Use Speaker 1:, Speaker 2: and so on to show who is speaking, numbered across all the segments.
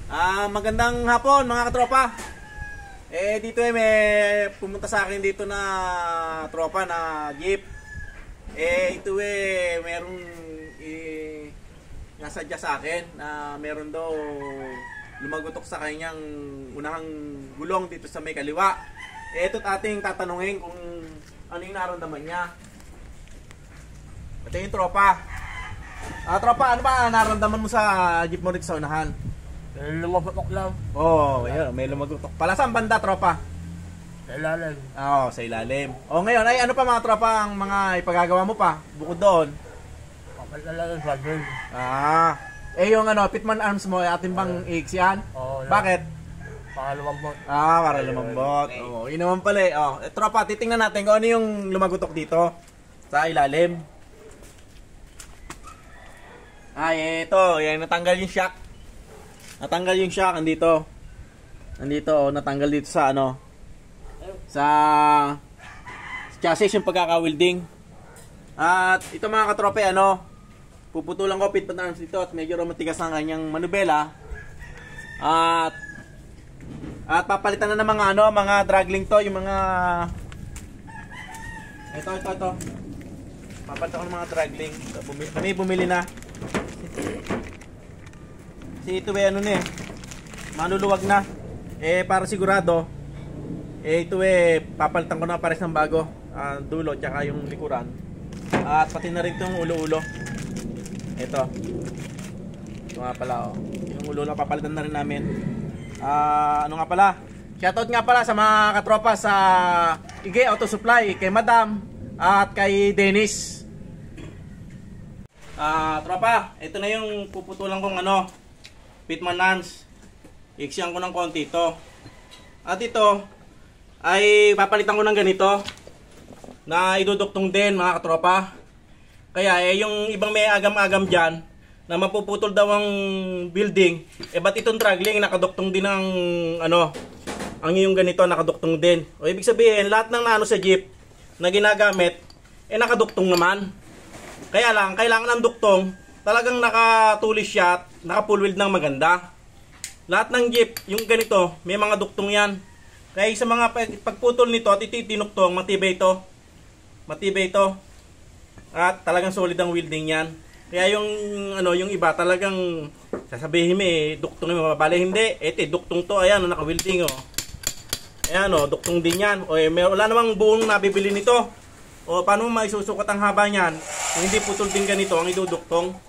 Speaker 1: Magandang hapon mga katropa. Dito may pumunta sa akin dito na tropa na jeep. Ito merong nasadya sa akin na meron daw lumagutok sa kanyang unahang gulong dito sa may kaliwa. Ito't ating tatanungin kung ano yung nararamdaman niya. Ito yung tropa. Tropa, ano ba nararamdaman mo sa jeep mo dito sa unahan?
Speaker 2: Lumagutok lang.
Speaker 1: Ayun, may lumagutok. Pala saan banda, tropa?
Speaker 2: Sa ilalim.
Speaker 1: Sa ilalim. Ngayon, ay ano pa mga tropa ang mga ipagagawa mo pa? Bukod doon?
Speaker 2: Papalala sa din.
Speaker 1: Yung Pitman Arms mo, ating bang iiksiyan? Bakit?
Speaker 2: Para lumambot.
Speaker 1: Para lumambot. Yun naman pala tropa, titingnan natin kung ano yung lumagutok dito sa ilalim. Ito, yan, natanggal yung shock. Natanggal yung shock andito. Natanggal dito sa sa chassis yung pagkaka-welding. At ito mga katrope, puputulan ko pitman arms dito at medyo matigas ang kanyang manubela. At papalitan na ng mga dragling to, yung mga ito. Papalitan ko ng mga dragling. Kami bumili na. Kasi ito manuluwag na. Para sigurado, ito papalitan ko na pares ng bago. Dulo tsaka yung likuran. At pati na rin itong ulo-ulo. Ito nga pala yung ulo na papalitan na rin namin. Ano nga pala, shoutout nga pala sa mga katropa sa IG Auto Supply, kay Madam at kay Dennis. Tropa, ito na yung puputulan kong Pitman Arms. Iksiyan ko ng konti ito. At ito ay papalitan ko ng ganito na iduduktong din mga katropa. Kaya yung ibang may agam-agam dyan na mapuputol daw ang building, ba't itong dragling nakaduktong din ng ang yung ganito nakaduktong din. Ibig sabihin lahat ng sa jeep na ginagamit nakaduktong naman. Kaya lang kailangan ng duktong talagang nakatulis siya at naka-full weld ng maganda. Lahat ng jeep, yung ganito, may mga duktong yan. Kaya sa mga pagputol nito at itinuktong, matibay ito. Matibay ito. At talagang solid ang welding yan. Kaya yung iba talagang sasabihin duktong yung mababali. Hindi, duktong to, ayan, naka-welding Ayan duktong din yan. Wala namang buong nabibili nito. Paano mo maisusukat ang haba niyan? Kung hindi putol din ganito ang iduduktong.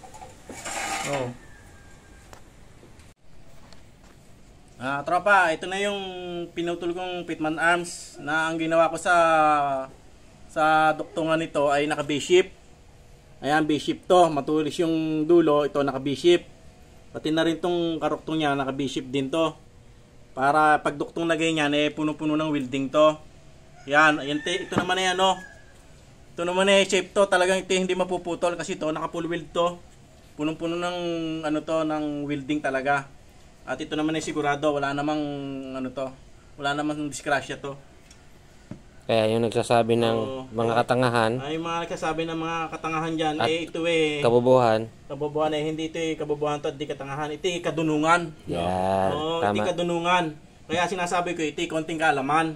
Speaker 1: Tropa, ito na yung pinutol kong Pitman Arms na ang ginawa ko sa duktungan nito ay naka B-shape. Ayan, B-shape to, matulis yung dulo, ito naka B-shape. Pati na rin tong karuktong niya, naka B-shape din to. Para pag duktong na ganyan, puno-puno ng welding to. Yan, ito naman ito naman shape to, talagang ito hindi mapuputol kasi ito naka full weld to. Punong-puno ng ng welding talaga. At ito naman sigurado wala namang wala namang disgrasya to.
Speaker 3: Kaya yung nagsasabi ng mga katangahan,
Speaker 1: ay mga nagsasabi ng mga katangahan diyan ito
Speaker 3: kabubuhan.
Speaker 1: Kabubuhan hindi ito kabubuhan to, di katangahan, ito kadunungan.
Speaker 3: Yan, tama.
Speaker 1: Ito kadunungan. Kaya sinasabi ko ito konting kaalaman.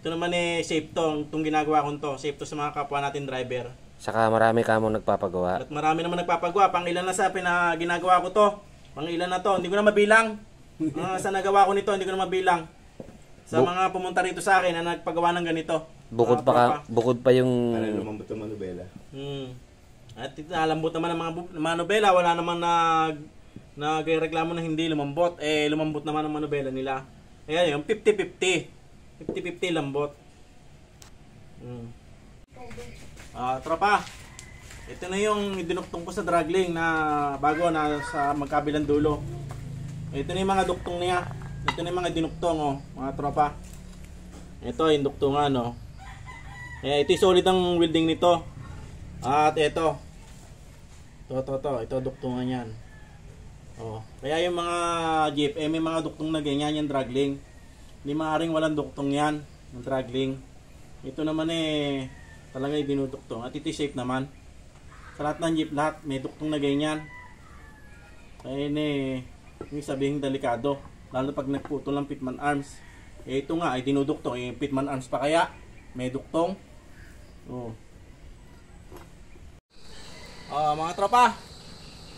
Speaker 1: Ito naman safe to, itong ginagawa ko to, safe to sa mga kapwa natin driver.
Speaker 3: Saka marami ka mo nagpapagawa.
Speaker 1: At marami naman nagpapagawa. Pang ilan na sa ginagawa ko to. Pang ilan na to. Hindi ko na mabilang. Sa nagawa ko nito, hindi ko na mabilang. Sa mga pumunta rito sa akin na nagpagawa ng ganito.
Speaker 3: Bukod pa yung
Speaker 2: Para lumambot yung manubela.
Speaker 1: At nalambot naman ang mga manubela. Wala naman nagreklamo na hindi lumambot. Lumambot naman ang manubela nila. Ayan yung 50-50. 50-50 lambot. Tropa, ito na yung dinuktong ko sa dragling na bago na sa magkabilang dulo. Ito na yung mga duktong niya. Ito na yung mga dinuktong mga tropa. Ito yung duktungan ito yung solid ang welding nito. At ito duktungan yan. Kaya yung mga jeep may mga duktong na ganyan yung dragling. Hindi maaaring walang duktong yan ng dragling. Ito naman talaga ibinuduktong. At ito safe naman. Sa lahat ng jeep, lahat may duktong na ganyan. Kaya Ibig sabihin delikado. Lalo pag nagputol ng pitman arms. Eh ito nga ay dinuduktong. Eh pitman arms pa kaya? May duktong. Oh. Mga tropa.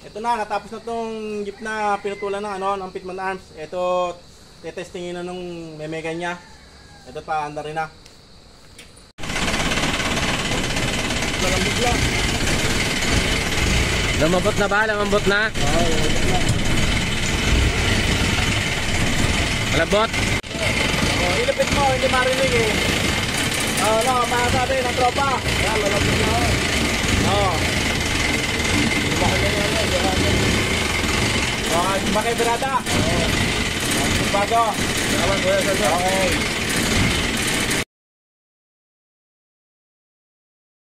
Speaker 1: Ito na, natapos na tong jeep na pinutulan ng ng pitman arms. Ito tetestingin na nung memega niya. Ito pa anda rin na. Malambot lang.
Speaker 3: Lumabot na ba? Lumabot na?
Speaker 1: Oo, malambot lang.
Speaker 3: Malabot?
Speaker 1: Ilipit mo, hindi marinig eh. Masasabi ng tropa. Yan, malambot na ako. Bakit birada? Bago. Okay.